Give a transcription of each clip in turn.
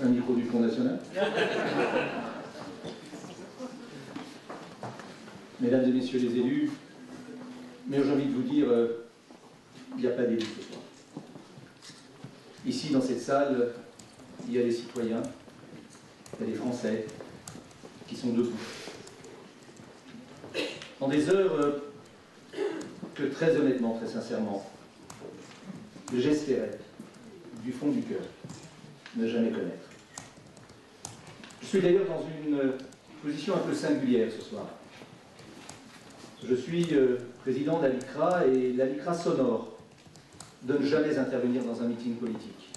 Un micro du Front National. Mesdames et messieurs les élus, mais j'ai envie de vous dire, il n'y a pas d'élus ce soir. Ici, dans cette salle, il y a des citoyens, il y a des Français qui sont debout. Dans des heures que très honnêtement, très sincèrement, j'espérais, du fond du cœur, ne jamais connaître. Je suis d'ailleurs dans une position un peu singulière ce soir. Je suis président d'Alicra et l'Alicra s'honore de ne jamais intervenir dans un meeting politique,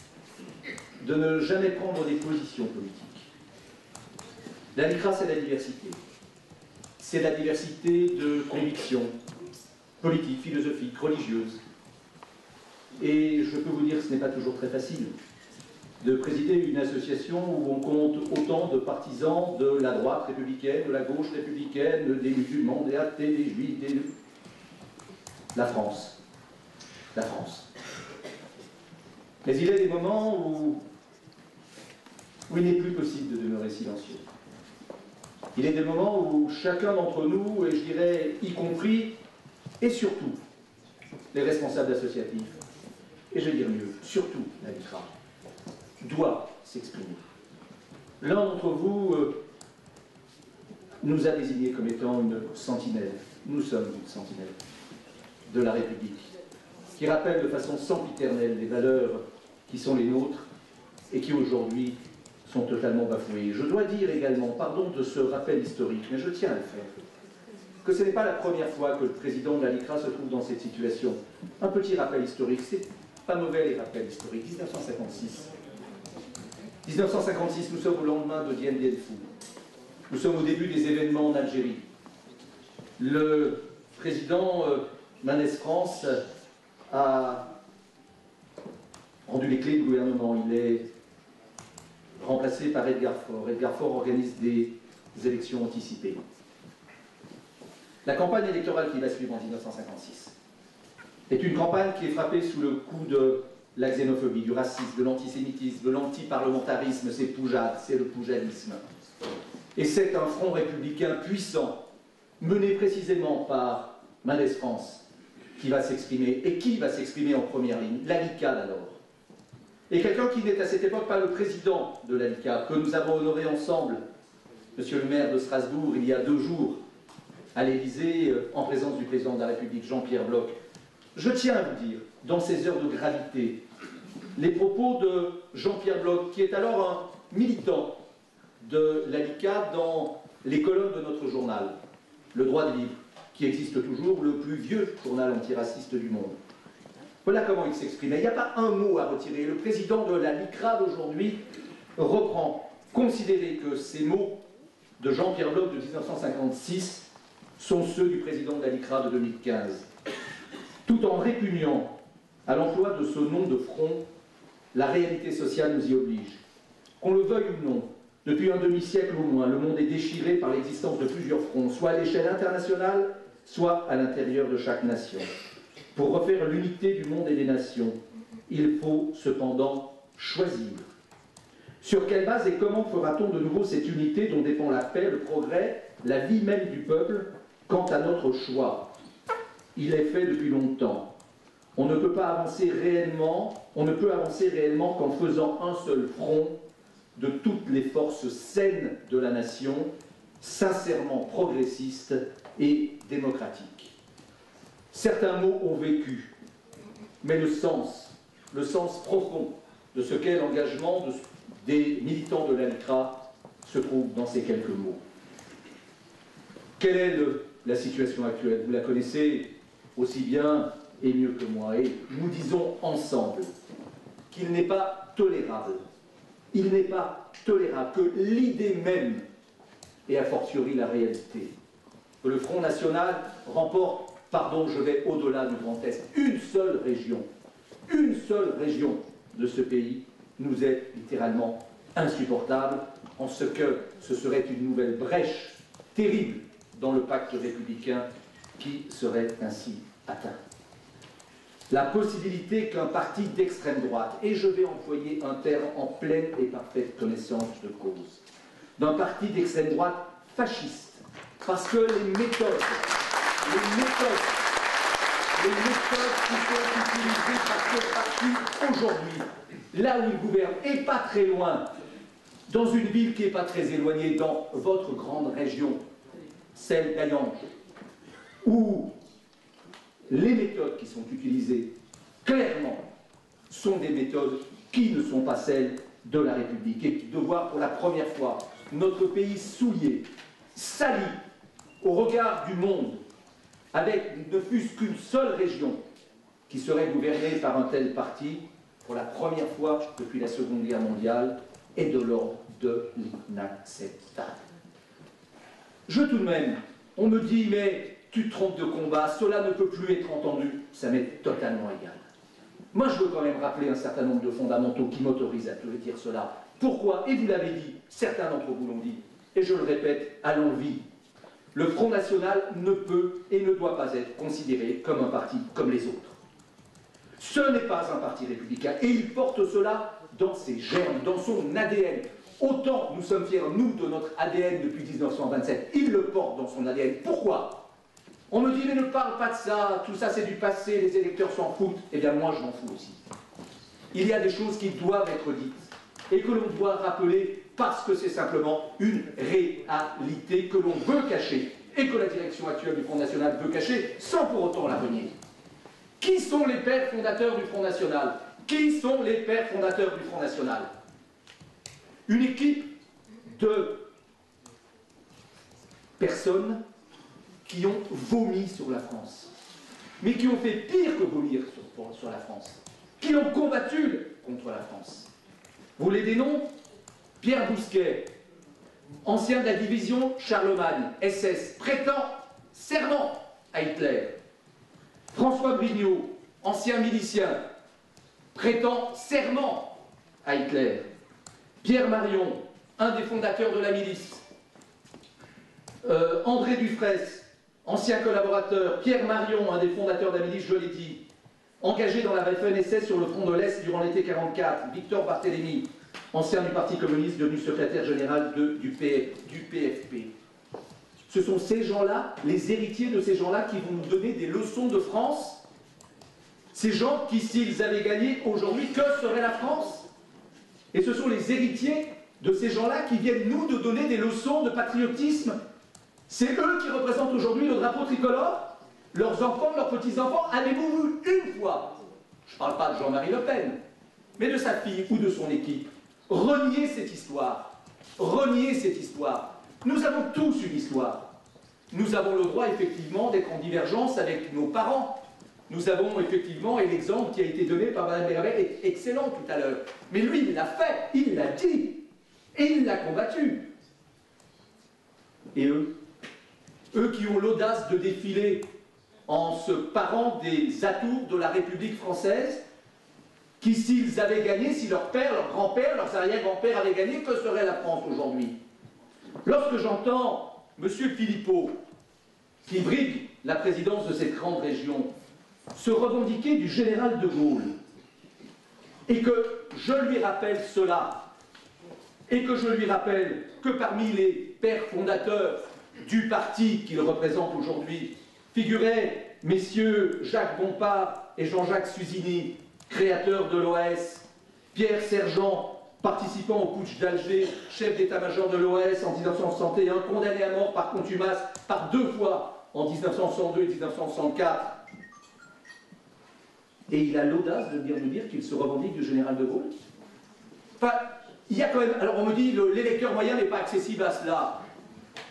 de ne jamais prendre des positions politiques. L'Alicra, c'est la diversité. C'est la diversité de convictions politiques, philosophiques, religieuses. Et je peux vous dire que ce n'est pas toujours très facile de présider une association où on compte autant de partisans de la droite républicaine, de la gauche républicaine, des musulmans, des athées, des juifs, des... La France. La France. Mais il y a des moments où il n'est plus possible de demeurer silencieux. Il y a des moments où chacun d'entre nous, et je dirais y compris, et surtout, les responsables associatifs, et je vais dire mieux, surtout l'Alicra, doit s'exprimer. L'un d'entre vous nous a désignés comme étant une sentinelle. Nous sommes une sentinelle de la République, qui rappelle de façon sempiternelle les valeurs qui sont les nôtres et qui aujourd'hui sont totalement bafouées. Je dois dire également, pardon de ce rappel historique, mais je tiens à le faire, que ce n'est pas la première fois que le président de l'Alicra se trouve dans cette situation. Un petit rappel historique, c'est pas mauvais les rappels historiques. 1956. 1956, nous sommes au lendemain de Dien Bien Phu. Nous sommes au début des événements en Algérie. Le président Manès France a rendu les clés du gouvernement. Il est remplacé par Edgar Faure. Edgar Faure organise des élections anticipées. La campagne électorale qui va suivre en 1956 est une campagne qui est frappée sous le coup de la xénophobie, du racisme, de l'antisémitisme, de l'antiparlementarisme. C'est Poujade, c'est le poujadisme. Et c'est un front républicain puissant, mené précisément par Manès France, qui va s'exprimer. Et qui va s'exprimer en première ligne? L'ALICA d'abord. Et quelqu'un qui n'est à cette époque pas le président de l'ALICA, que nous avons honoré ensemble, monsieur le maire de Strasbourg, il y a 2 jours, à l'Élysée, en présence du président de la République, Jean-Pierre Bloch. Je tiens à vous dire, dans ces heures de gravité, les propos de Jean-Pierre Bloch, qui est alors un militant de l'ALICA dans les colonnes de notre journal, Le Droit de Vivre, qui existe toujours, le plus vieux journal antiraciste du monde. Voilà comment il s'exprimait. Il n'y a pas un mot à retirer. Le président de l'ALICRA d'aujourd'hui reprend. Considérez que ces mots de Jean-Pierre Bloch de 1956 sont ceux du président de l'ALICRA de 2015. Tout en répugnant à l'emploi de ce nom de front, la réalité sociale nous y oblige. Qu'on le veuille ou non, depuis un demi-siècle au moins, le monde est déchiré par l'existence de plusieurs fronts, soit à l'échelle internationale, soit à l'intérieur de chaque nation. Pour refaire l'unité du monde et des nations, il faut cependant choisir. Sur quelle base et comment fera-t-on de nouveau cette unité dont dépend la paix, le progrès, la vie même du peuple? Quant à notre choix, il est fait depuis longtemps. On ne peut pas avancer réellement, qu'en faisant un seul front de toutes les forces saines de la nation, sincèrement progressistes et démocratiques. Certains mots ont vécu, mais le sens profond de ce qu'est l'engagement des militants de l'ALICRA se trouve dans ces quelques mots. Quelle est la situation actuelle? Vous la connaissez aussi bien et mieux que moi, et nous disons ensemble qu'il n'est pas tolérable, que l'idée même, et a fortiori la réalité, que le Front National remporte, pardon, je vais au-delà du Grand Est, une seule région de ce pays nous est littéralement insupportable, en ce que ce serait une nouvelle brèche terrible dans le pacte républicain qui serait ainsi atteint. la possibilité qu'un parti d'extrême droite, et je vais employer un terme en pleine et parfaite connaissance de cause, d'un parti d'extrême droite fasciste, parce que les méthodes qui sont utilisées par ce parti aujourd'hui, là où il gouverne, et pas très loin, dans une ville qui n'est pas très éloignée, dans votre grande région, celle d'Ayange, où les méthodes qui sont utilisées, clairement, sont des méthodes qui ne sont pas celles de la République. Et de voir pour la première fois notre pays souillé, sali, au regard du monde, avec ne fût-ce qu'une seule région qui serait gouvernée par un tel parti, pour la première fois depuis la Seconde Guerre mondiale, est de l'ordre de l'inacceptable. Tout de même, on me dit, mais tu te trompes de combat, cela ne peut plus être entendu. Ça m'est totalement égal. Moi, je veux quand même rappeler un certain nombre de fondamentaux qui m'autorisent à te dire cela. Pourquoi? Et vous l'avez dit, certains d'entre vous l'ont dit, et je le répète à l'envi. Le Front National ne peut et ne doit pas être considéré comme un parti comme les autres. Ce n'est pas un parti républicain, et il porte cela dans ses germes, dans son ADN. Autant nous sommes fiers, nous, de notre ADN depuis 1927, il le porte dans son ADN. Pourquoi? On me dit, mais ne parle pas de ça, tout ça c'est du passé, les électeurs s'en foutent. Eh bien moi je m'en fous aussi. Il y a des choses qui doivent être dites, et que l'on doit rappeler parce que c'est simplement une réalité que l'on veut cacher, et que la direction actuelle du Front National veut cacher, sans pour autant la renier. Qui sont les pères fondateurs du Front National? Qui sont les pères fondateurs du Front National? Une équipe de personnes qui ont vomi sur la France, mais qui ont fait pire que vomir sur la France, qui ont combattu contre la France. Vous voulez des noms? Pierre Bousquet, ancien de la division Charlemagne, SS, prêtant serment à Hitler. François Brignot, ancien milicien, prêtant serment à Hitler. Pierre Marion, un des fondateurs de la milice. André Dufresne, ancien collaborateur. Pierre Marion, un des fondateurs de la milice, je l'ai dit, engagé dans la Waffen-SS sur le front de l'Est durant l'été 1944. Victor Barthélemy, ancien du Parti communiste, devenu secrétaire général du PFP. Ce sont ces gens-là, les héritiers de ces gens-là, qui vont nous donner des leçons de France. Ces gens qui, s'ils avaient gagné aujourd'hui, que serait la France? Et ce sont les héritiers de ces gens-là qui viennent nous donner des leçons de patriotisme. C'est eux qui représentent aujourd'hui le drapeau tricolore. Leurs enfants, leurs petits-enfants, avez-vous vu une fois, je ne parle pas de Jean-Marie Le Pen, mais de sa fille ou de son équipe, renier cette histoire? Renier cette histoire. Nous avons tous une histoire. Nous avons le droit, effectivement, d'être en divergence avec nos parents. Nous avons, effectivement, et l'exemple qui a été donné par Mme Bérabet est excellent tout à l'heure. Mais lui, il l'a fait, il l'a dit, et il l'a combattu. Et eux? Eux qui ont l'audace de défiler en se parant des atours de la République française, qui, s'ils avaient gagné, si leur père, leur grand-père, leurs arrière-grands-pères avaient gagné, que serait la France aujourd'hui? Lorsque j'entends M. Philippot, qui brigue la présidence de cette grande région, se revendiquer du général de Gaulle, et que je lui rappelle cela, et que je lui rappelle que parmi les pères fondateurs du parti qu'il représente aujourd'hui figuraient messieurs Jacques Bompard et Jean-Jacques Suzini, créateurs de l'OS, Pierre Sergent, participant au putsch d'Alger, chef d'état-major de l'OS en 1961, condamné à mort par contumace par 2 fois en 1962 et 1964. Et il a l'audace de nous dire qu'il se revendique du général de Gaulle. Enfin, il y a quand même... Alors on me dit, l'électeur moyen n'est pas accessible à cela.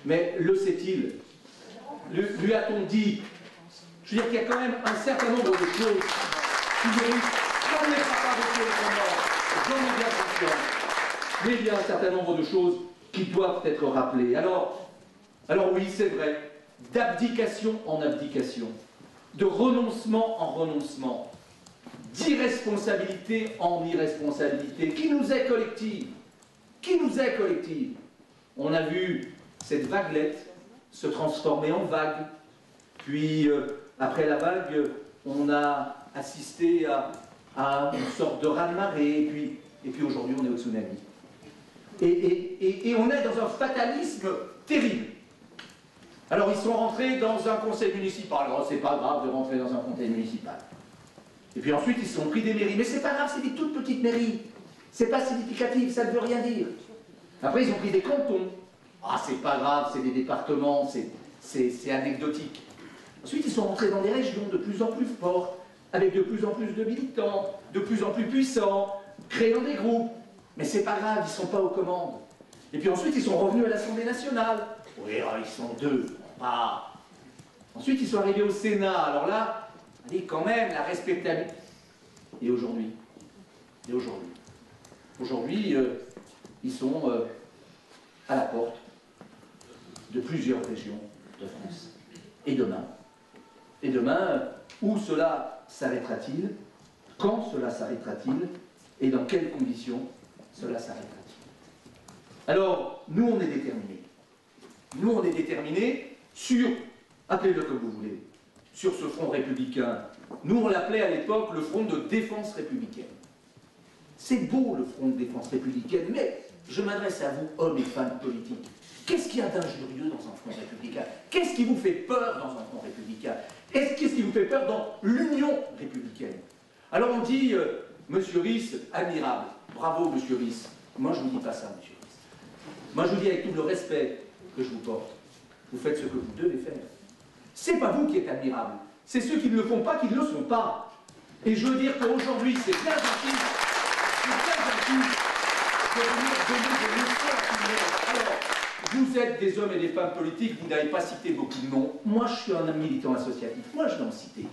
Mais le sait-il? Lui a-t-on dit? Je veux dire qu'il y a quand même un certain nombre de choses qui méritent... J'en ai pas beaucoup j'en ai bien conscience. Mais il y a un certain nombre de choses qui doivent être rappelées. Alors oui, c'est vrai, d'abdication en abdication, de renoncement en renoncement, d'irresponsabilité en irresponsabilité, qui nous est collective. Qui nous est collective? On a vu cette vaguelette se transformer en vague, puis après la vague, on a assisté à une sorte de raz-de-marée, et puis aujourd'hui on est au tsunami. Et on est dans un fatalisme terrible. Alors ils sont rentrés dans un conseil municipal. Alors c'est pas grave de rentrer dans un conseil municipal. Et puis ensuite ils se sont pris des mairies. Mais c'est pas grave, c'est des toutes petites mairies. C'est pas significatif, ça ne veut rien dire. Après ils ont pris des cantons. Ah c'est pas grave, c'est des départements, c'est anecdotique. Ensuite ils sont rentrés dans des régions de plus en plus fortes, avec de plus en plus de militants, de plus en plus puissants, créant des groupes. Mais c'est pas grave, ils ne sont pas aux commandes. Et puis ensuite ils sont revenus à l'Assemblée nationale. Oui, ils sont deux, pas. Ensuite ils sont arrivés au Sénat. Alors là, allez, quand même, la respectabilité. Et aujourd'hui? Aujourd'hui, ils sont à la porte de plusieurs régions de France. Et demain, où cela s'arrêtera-t-il? Quand cela s'arrêtera-t-il? Et dans quelles conditions cela s'arrêtera-t-il? Alors, nous, on est déterminés. Nous, on est déterminés sur, appelez-le comme vous voulez, sur ce front républicain. Nous, on l'appelait à l'époque le front de défense républicaine. C'est beau, le front de défense républicaine, mais je m'adresse à vous, hommes et femmes politiques. Qu'est-ce qu'il y a d'injurieux dans un front républicain? Qu'est-ce qui vous fait peur dans un front républicain? Qu'est-ce qui vous fait peur dans l'Union républicaine? Alors on dit, Monsieur Risse, admirable. Bravo, Monsieur Risse. Moi, je ne vous dis pas ça, Monsieur Risse. Moi, je vous dis avec tout le respect que je vous porte, vous faites ce que vous devez faire. C'est pas vous qui êtes admirable, c'est ceux qui ne le font pas qui ne le sont pas. Et je veux dire qu'aujourd'hui, c'est bien gentil de venir donner des leçons à tout le monde. Alors, vous êtes des hommes et des femmes politiques, vous n'avez pas cité beaucoup de noms. Moi, je suis un militant associatif, moi, je vais en citer.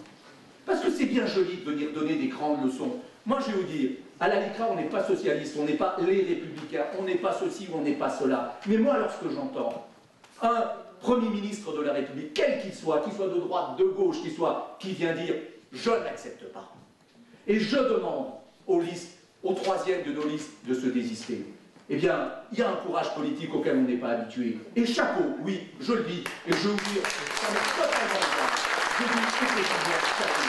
Parce que c'est bien joli de venir donner des grandes leçons. Moi, je vais vous dire, à la LICRA, on n'est pas socialiste, on n'est pas les républicains, on n'est pas ceci ou on n'est pas cela. Mais moi, lorsque j'entends un Premier ministre de la République, quel qu'il soit de droite, de gauche, qui vient dire « je n'accepte pas ». Et je demande aux listes, au troisième de nos listes, de se désister. Eh bien, il y a un courage politique auquel on n'est pas habitué. Et chapeau, oui, je le dis, et je vous dis, ça m'est totalement égal. Je dis effectivement chapeau.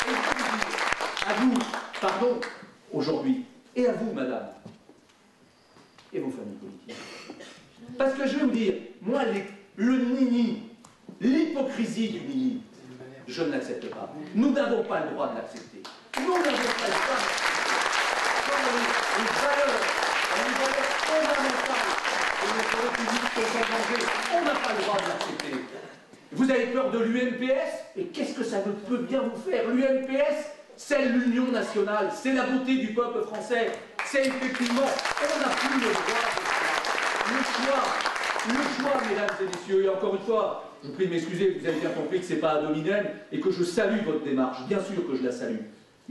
Et je vous dis, à vous, pardon, aujourd'hui, et à vous, madame, et vos familles politiques. Parce que je vais vous dire, moi, le nini, l'hypocrisie du nini, je ne l'accepte pas. Nous n'avons pas le droit de l'accepter. Nous n'avons pas le droit. Les valeurs fondamentales de notre République sont en danger. On n'a pas le droit de l'accepter. Vous avez peur de l'UMPS? Et qu'est-ce que ça peut bien vous faire? L'UMPS, c'est l'union nationale, c'est la beauté du peuple français. C'est effectivement, on n'a plus le droit de ça. Le choix, mesdames et messieurs, et encore une fois, je vous prie de m'excuser, vous avez bien compris que ce n'est pas ad hominem et que je salue votre démarche, bien sûr que je la salue.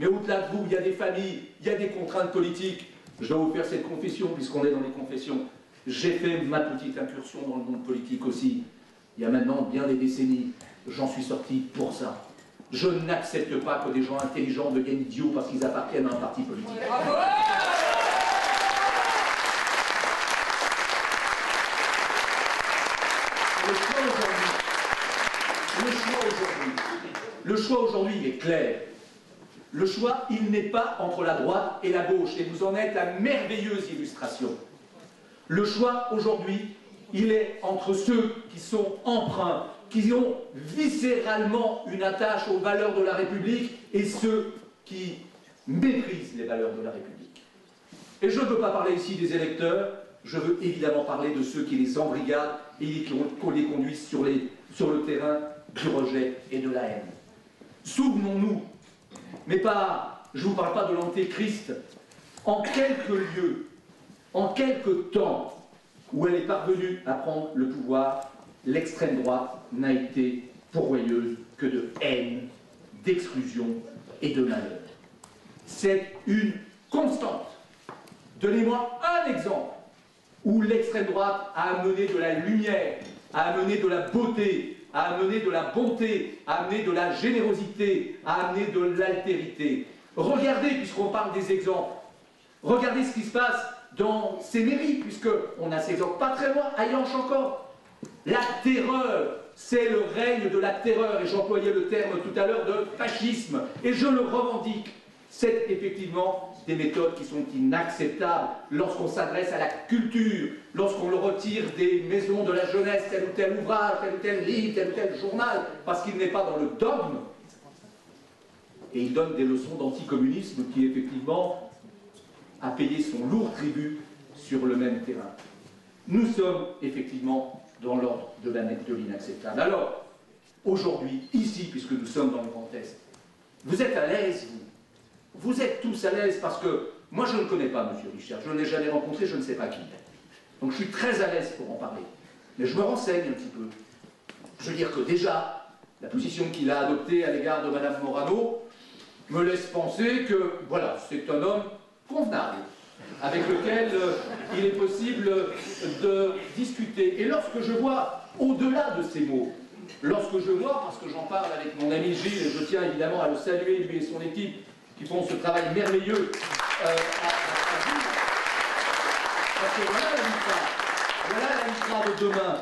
Mais au-delà de vous, il y a des familles, il y a des contraintes politiques. Je dois vous faire cette confession, puisqu'on est dans les confessions. J'ai fait ma petite incursion dans le monde politique aussi. Il y a maintenant bien des décennies, j'en suis sorti pour ça. Je n'accepte pas que des gens intelligents deviennent idiots parce qu'ils appartiennent à un parti politique. Le choix aujourd'hui, il est clair. Le choix, il n'est pas entre la droite et la gauche, et vous en êtes la merveilleuse illustration. Le choix, aujourd'hui, il est entre ceux qui sont empreints, qui ont viscéralement une attache aux valeurs de la République, et ceux qui méprisent les valeurs de la République. Et je ne veux pas parler ici des électeurs, je veux évidemment parler de ceux qui les embrigadent et qui les conduisent sur le terrain du rejet et de la haine. Souvenons-nous, mais pas, je ne vous parle pas de l'antéchrist, en quelques lieux, en quelques temps où elle est parvenue à prendre le pouvoir, l'extrême droite n'a été pourvoyeuse que de haine, d'exclusion et de malheur. C'est une constante. Donnez-moi un exemple où l'extrême droite a amené de la lumière, a amené de la beauté, a amené de la bonté, a amené de la générosité, a amené de l'altérité. Regardez, puisqu'on parle des exemples, regardez ce qui se passe dans ces mairies, puisqu'on a ces exemples pas très loin, à Yanche encore. La terreur, c'est le règne de la terreur, et j'employais le terme tout à l'heure de fascisme, et je le revendique. C'est effectivement des méthodes qui sont inacceptables lorsqu'on s'adresse à la culture, lorsqu'on le retire des maisons de la jeunesse, tel ou tel ouvrage, tel ou tel livre, tel ou tel journal, parce qu'il n'est pas dans le dogme. Et il donne des leçons d'anticommunisme qui, effectivement, a payé son lourd tribut sur le même terrain. Nous sommes, effectivement, dans l'ordre de l'inacceptable. Alors, aujourd'hui, ici, puisque nous sommes dans le Grand Est, vous êtes à l'aise, vous. Vous êtes tous à l'aise parce que moi, je ne connais pas M. Richard, je ne l'ai jamais rencontré, je ne sais pas qui il est. Donc, je suis très à l'aise pour en parler. Mais je me renseigne un petit peu. Je veux dire que déjà, la position qu'il a adoptée à l'égard de Mme Morano me laisse penser que, voilà, c'est un homme convenable, avec lequel il est possible de discuter. Et lorsque je vois, au-delà de ces mots, lorsque je vois, parce que j'en parle avec mon ami Gilles, et je tiens évidemment à le saluer, lui et son équipe, qui font ce travail merveilleux à vous, parce que voilà la l'histoire de demain.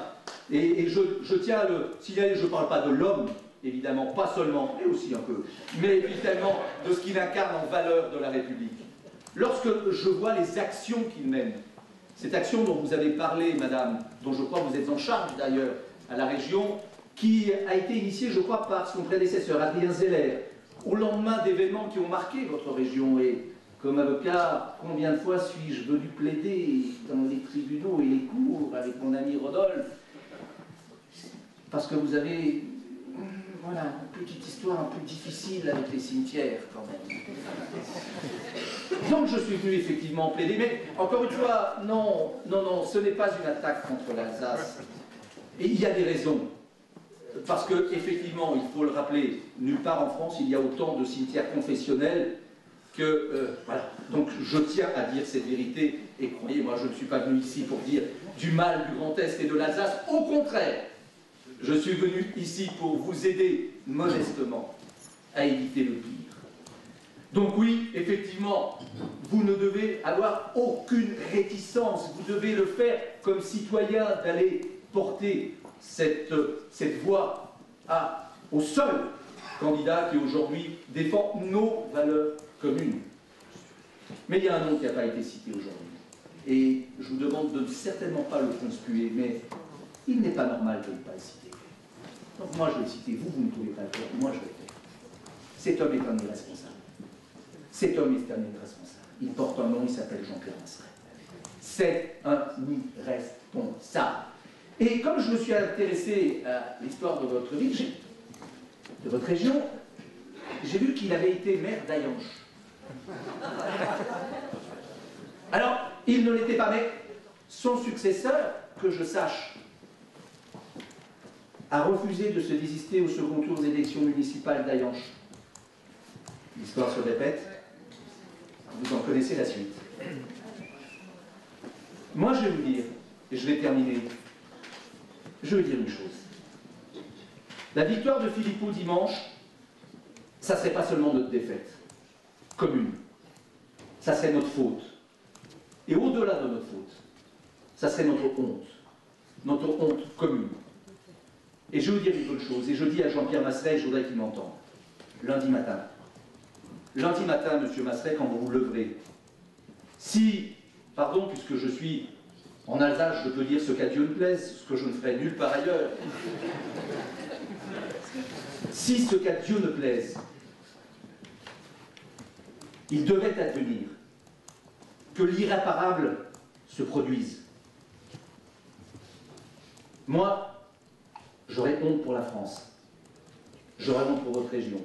Et je tiens à le signaler, je ne parle pas de l'homme, évidemment, pas seulement, mais aussi un peu, mais évidemment de ce qu'il incarne en valeur de la République. Lorsque je vois les actions qu'il mène, cette action dont vous avez parlé, madame, dont je crois que vous êtes en charge d'ailleurs à la région, qui a été initiée, je crois, par son prédécesseur, Adrien Zeller, au lendemain d'événements qui ont marqué votre région. Et comme avocat, combien de fois suis-je venu plaider dans les tribunaux et les cours avec mon ami Rodolphe, parce que vous avez, voilà, une petite histoire un peu difficile avec les cimetières, quand même. Donc je suis venu effectivement plaider, mais encore une fois, non, ce n'est pas une attaque contre l'Alsace. Et il y a des raisons. Parce que, effectivement, il faut le rappeler, nulle part en France, il y a autant de cimetières confessionnels que... voilà. Donc, je tiens à dire cette vérité, et croyez-moi, je ne suis pas venu ici pour dire du mal du Grand Est et de l'Alsace. Au contraire, je suis venu ici pour vous aider modestement à éviter le pire. Donc oui, effectivement, vous ne devez avoir aucune réticence. Vous devez le faire comme citoyen, d'aller porter cette voix au seul candidat qui aujourd'hui défend nos valeurs communes. Mais il y a un nom qui n'a pas été cité aujourd'hui. Et je vous demande de ne certainement pas le conspuer, mais il n'est pas normal de ne pas le citer. Donc moi je vais le citer, vous ne pouvez pas le faire, moi je vais le faire. Cet homme est un irresponsable. Cet homme est un irresponsable. Il porte un nom, il s'appelle Jean-Pierre Masseret. C'est un irresponsable. Et comme je me suis intéressé à l'histoire de votre ville, de votre région, j'ai vu qu'il avait été maire d'Ayanche. Alors, il ne l'était pas, mais son successeur, que je sache, a refusé de se désister au second tour des élections municipales d'Ayanche. L'histoire se répète, vous en connaissez la suite. Moi, je vais vous dire, et je vais terminer, je veux dire une chose. La victoire de Philippot dimanche, ça ne serait pas seulement notre défaite commune, ça serait notre faute. Et au-delà de notre faute, ça serait notre honte commune. Et je veux dire une autre chose, et je dis à Jean-Pierre Masseret, je voudrais qu'il m'entende. Lundi matin, monsieur Masseret, quand vous vous leverez, si, pardon, puisque je suis en Alsace, je peux dire ce qu'à Dieu ne plaise, ce que je ne ferai nulle part ailleurs. Si ce qu'à Dieu ne plaise, il devait advenir que l'irréparable se produise. Moi, j'aurais honte pour la France. J'aurais honte pour votre région.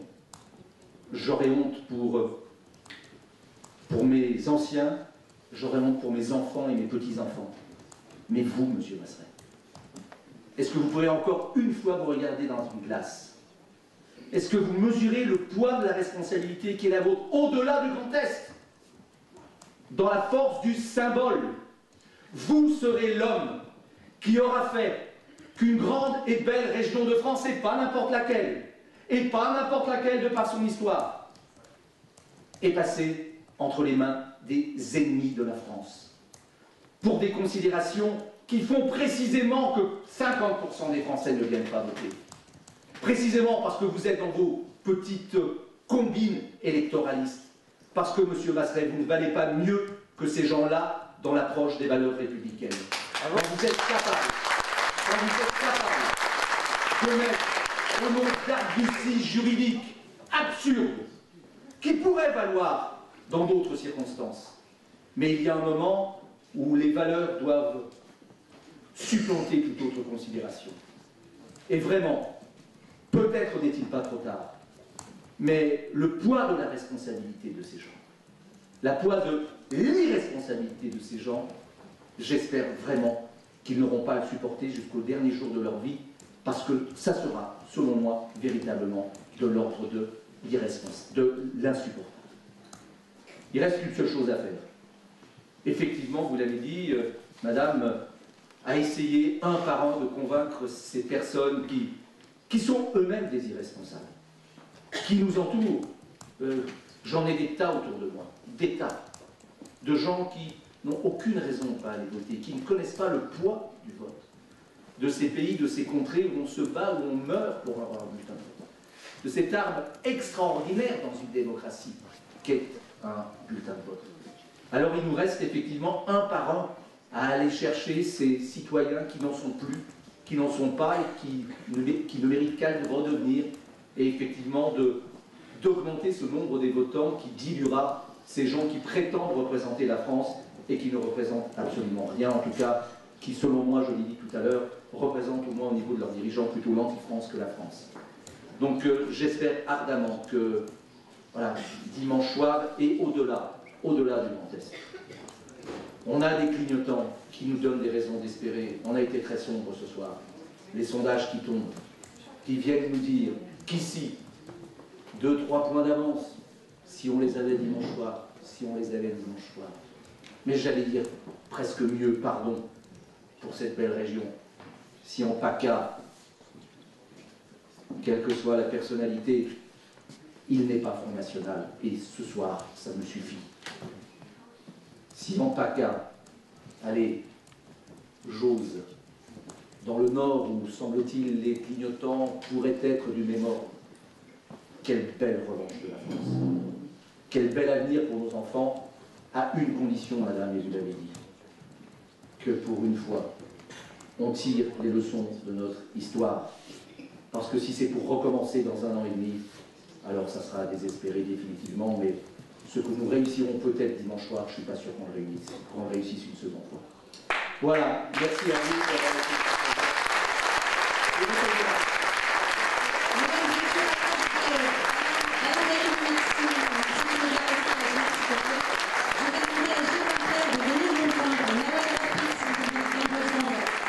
J'aurais honte pour mes anciens. J'aurais honte pour mes enfants et mes petits-enfants. Mais vous, monsieur Masseret, est-ce que vous pourrez encore une fois vous regarder dans une glace? Est-ce que vous mesurez le poids de la responsabilité qui est la vôtre au-delà du Grand Est? Dans la force du symbole, vous serez l'homme qui aura fait qu'une grande et belle région de France, et pas n'importe laquelle, de par son histoire, est passée entre les mains des ennemis de la France. Pour des considérations qui font précisément que 50% des Français ne viennent pas voter. Précisément parce que vous êtes dans vos petites combines électoralistes. Parce que, M. Masseret, vous ne valez pas mieux que ces gens-là dans l'approche des valeurs républicaines. Alors vous êtes capable de mettre au nom d'arguties juridiques absurdes qui pourraient valoir dans d'autres circonstances. Mais il y a un moment où les valeurs doivent supplanter toute autre considération. Et vraiment, peut-être n'est-il pas trop tard, mais le poids de la responsabilité de ces gens, le poids de l'irresponsabilité de ces gens, j'espère vraiment qu'ils n'auront pas à le supporter jusqu'au dernier jour de leur vie, parce que ça sera, selon moi, véritablement de l'ordre de l'insupportable. Il reste une seule chose à faire. Effectivement, vous l'avez dit, Madame a essayé un par un de convaincre ces personnes qui sont eux-mêmes des irresponsables, qui nous entourent. J'en ai des tas autour de moi, des tas de gens qui n'ont aucune raison de ne pas aller voter, qui ne connaissent pas le poids du vote, de ces pays, de ces contrées où on se bat, où on meurt pour avoir un bulletin de vote, de cette arme extraordinaire dans une démocratie qu'est un bulletin de vote. Alors il nous reste effectivement un par un à aller chercher ces citoyens qui n'en sont plus, qui n'en sont pas et qui ne méritent qu'à le redevenir, et effectivement d'augmenter ce nombre des votants qui diluera ces gens qui prétendent représenter la France et qui ne représentent absolument rien, en tout cas qui, selon moi, je l'ai dit tout à l'heure, représentent au moins au niveau de leurs dirigeants plutôt l'anti-France que la France. Donc j'espère ardemment que voilà, dimanche soir et au-delà du Grand Est, on a des clignotants qui nous donnent des raisons d'espérer. On a été très sombre ce soir. Les sondages qui tombent, qui viennent nous dire qu'ici, 2-3 points d'avance, si on les avait dimanche soir, mais j'allais dire presque mieux, pardon, pour cette belle région, si en PACA, quelle que soit la personnalité, il n'est pas Front National, et ce soir, ça me suffit. Si en PACA, allez, j'ose, dans le Nord, où semble-t-il les clignotants pourraient être du même ordre, quelle belle revanche de la France. Quel bel avenir pour nos enfants, à une condition, Madame, et vous l'avez dit, que pour une fois, on tire les leçons de notre histoire. Parce que si c'est pour recommencer dans 1 an et demi, alors ça sera désespéré définitivement, mais ce que nous réussirons peut-être dimanche soir, je ne suis pas sûr qu'on le réussisse une seconde fois. Voilà, merci à vous.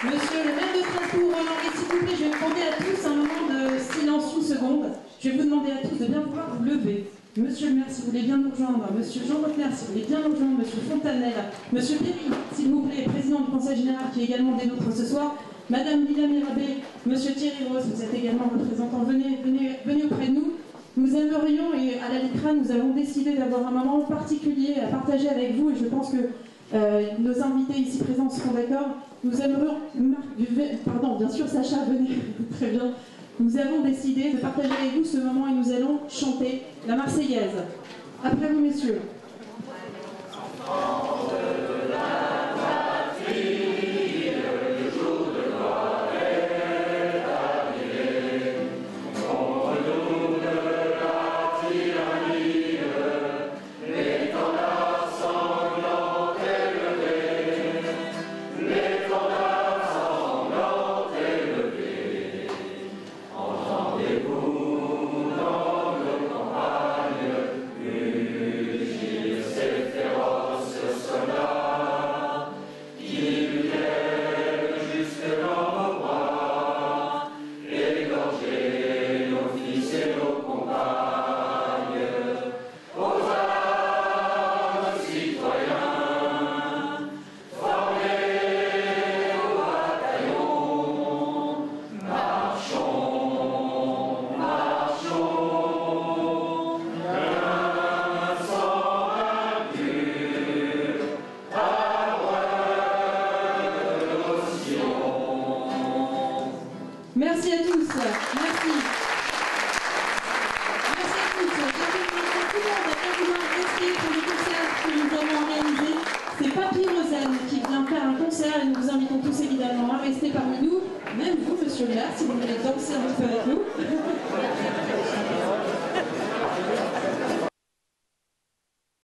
Monsieur le maire de Strasbourg, Roland, s'il vous plaît, je vais demander à tous un moment de silence, une seconde. Je vais vous demander à tous de bien pouvoir vous lever. Monsieur le maire, si vous voulez bien nous rejoindre. Monsieur Jean Rotner, si vous voulez bien nous rejoindre. Monsieur Fontanel. Monsieur Péry, s'il vous plaît, président du Conseil général qui est également des nôtres ce soir. Madame Lila Mirabé, Monsieur Thierry Rose, vous êtes également représentant. Venez auprès de nous. Nous aimerions, et à la LICRA, nous avons décidé d'avoir un moment particulier à partager avec vous, et je pense que nos invités ici présents seront d'accord. Nous aimerions... Pardon, bien sûr, Sacha, venez. Très bien. Nous avons décidé de partager avec vous ce moment et nous allons chanter la Marseillaise. Après vous, messieurs. Merci à tous. Merci. Merci à tous. Tout le monde va bien vouloir rester pour le concert que nous avons organisé. C'est Papy Rosen qui vient faire un concert et nous vous invitons tous évidemment à rester parmi nous. Même vous, monsieur le maire, si vous voulez danser